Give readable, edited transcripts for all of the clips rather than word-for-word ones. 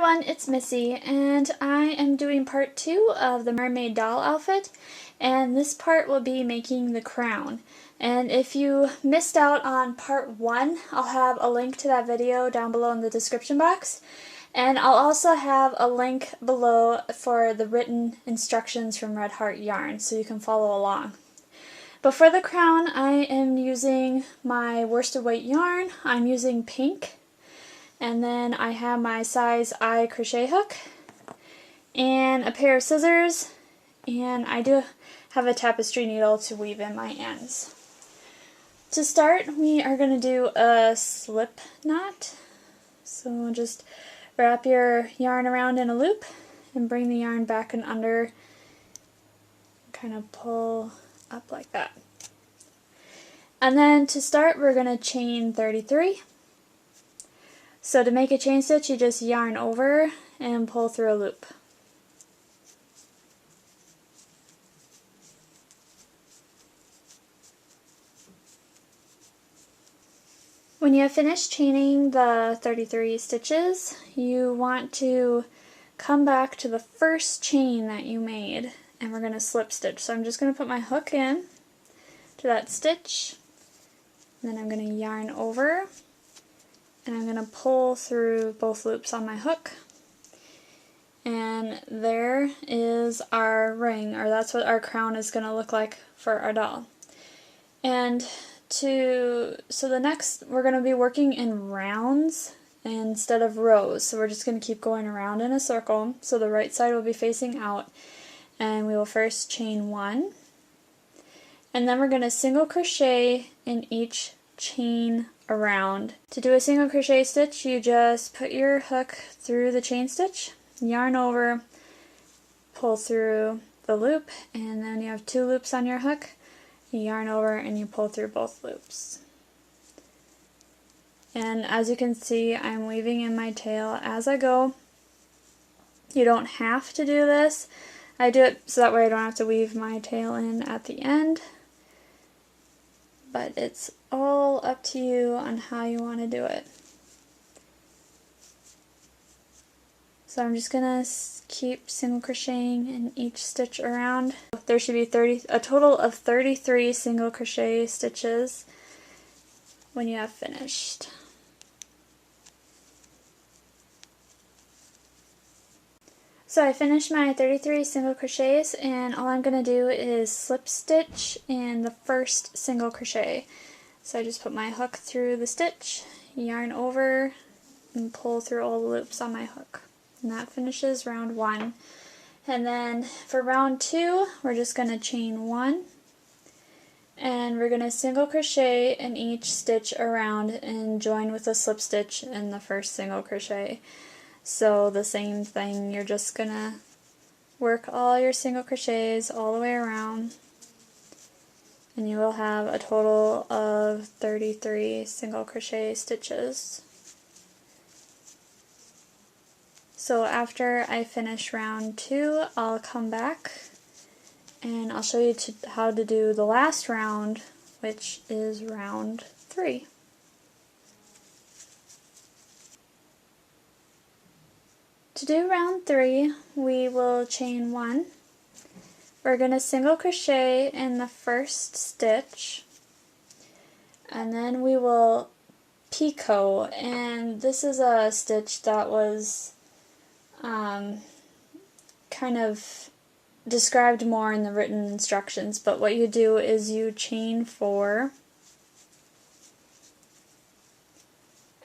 everyone, it's Missy, and I am doing part 2 of the Mermaid doll outfit, and this part will be making the crown. And if you missed out on part 1, I'll have a link to that video down below in the description box, and I'll also have a link below for the written instructions from Red Heart Yarn, so you can follow along. But for the crown, I am using my worsted weight yarn. I'm using pink. And then I have my size I crochet hook and a pair of scissors, and I do have a tapestry needle to weave in my ends. To start, we are going to do a slip knot. So just wrap your yarn around in a loop and bring the yarn back and under, kind of pull up like that. And then to start, we're going to chain 33. So to make a chain stitch, you just yarn over and pull through a loop. When you have finished chaining the 33 stitches, you want to come back to the first chain that you made, and we're going to slip stitch. So I'm just going to put my hook in to that stitch, and then I'm going to yarn over, and I'm going to pull through both loops on my hook, and there is our ring, or that's what our crown is going to look like for our doll. And so the next, we're going to be working in rounds instead of rows, so we're just going to keep going around in a circle. So the right side will be facing out, and we will first chain 1, and then we're going to single crochet in each chain around. To do a single crochet stitch, you just put your hook through the chain stitch, yarn over, pull through the loop, and then you have 2 loops on your hook, you yarn over and you pull through both loops. And as you can see, I'm weaving in my tail as I go. You don't have to do this. I do it so that way I don't have to weave my tail in at the end. But it's all up to you on how you want to do it. So I'm just going to keep single crocheting in each stitch around. There should be a total of 33 single crochet stitches when you have finished. So I finished my 33 single crochets, and all I'm going to do is slip stitch in the first single crochet. So I just put my hook through the stitch, yarn over, and pull through all the loops on my hook. And that finishes round 1. And then for round 2, we're just going to chain 1, and we're going to single crochet in each stitch around and join with a slip stitch in the first single crochet. So the same thing, you're just going to work all your single crochets all the way around, and you will have a total of 33 single crochet stitches. So after I finish round 2, I'll come back and I'll show you how to do the last round, which is round 3. To do round 3, we will chain 1. We're going to single crochet in the first stitch, and then we will picot, and this is a stitch that was kind of described more in the written instructions, but what you do is you chain 4,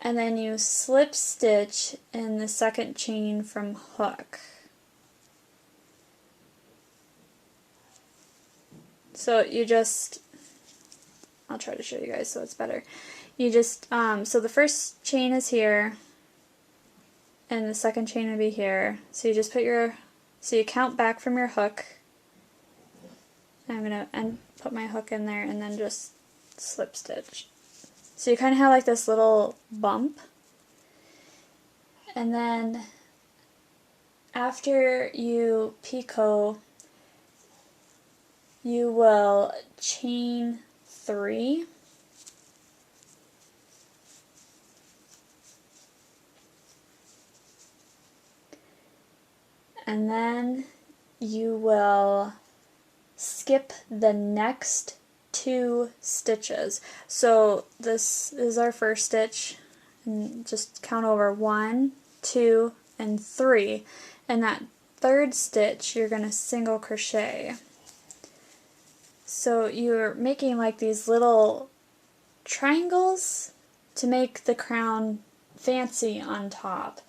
and then you slip stitch in the second chain from hook. So you just, I'll try to show you guys so it's better. You just, so the first chain is here, and the second chain will be here. So you just put so you count back from your hook. I'm going to put my hook in there and then just slip stitch. So you kind of have like this little bump. And then after you picot, you will chain 3. and then you will skip the next 2 stitches. So this is our first stitch, and just count over 1, 2, and 3, and that 3rd stitch you're going to single crochet. So you're making like these little triangles to make the crown fancy on top,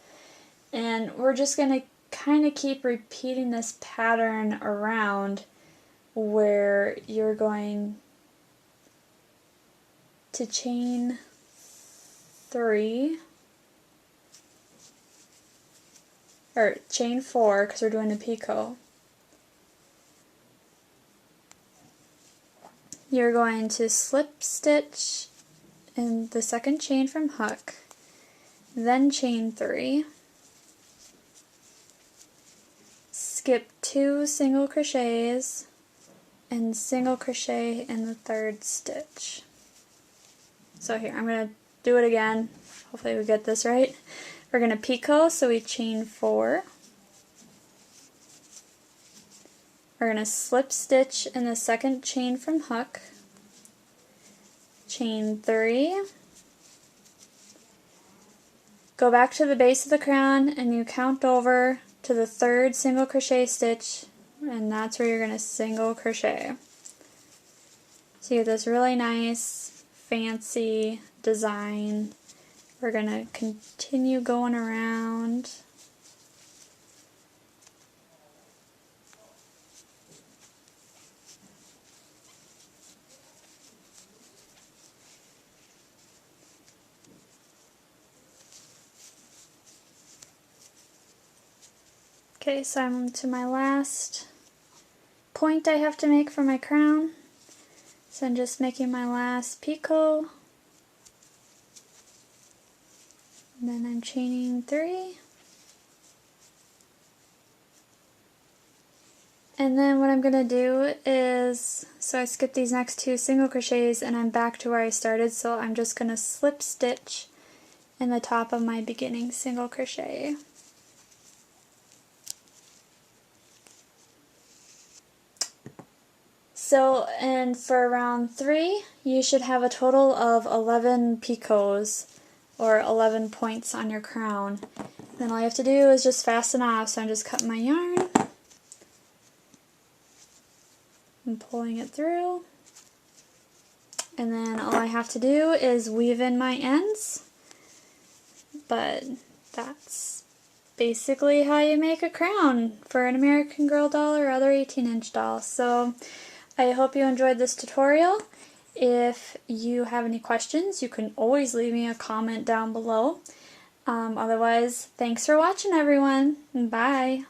and we're just going to kind of keep repeating this pattern around, where you're going to chain 3, or chain 4 because we're doing a picot. You're going to slip stitch in the 2nd chain from hook, then chain 3, skip 2 single crochets, and single crochet in the 3rd stitch. So here, I'm going to do it again. Hopefully we get this right. We're going to picot, so we chain 4. We're going to slip stitch in the 2nd chain from hook, chain 3, go back to the base of the crown and you count over to the 3rd single crochet stitch, and that's where you're going to single crochet. So you get this really nice fancy design. We're going to continue going around. Okay, so I'm to my last point I have to make for my crown. So I'm just making my last picot. And then I'm chaining 3. And then what I'm going to do is, so I skipped these next 2 single crochets and I'm back to where I started, so I'm just going to slip stitch in the top of my beginning single crochet. So, and for round 3, you should have a total of 11 picots, or 11 points on your crown. Then all you have to do is just fasten off, so I'm just cutting my yarn and pulling it through. And then all I have to do is weave in my ends. But that's basically how you make a crown for an American Girl doll or other 18-inch doll. So I hope you enjoyed this tutorial. If you have any questions, you can always leave me a comment down below. Otherwise, thanks for watching, everyone. Bye.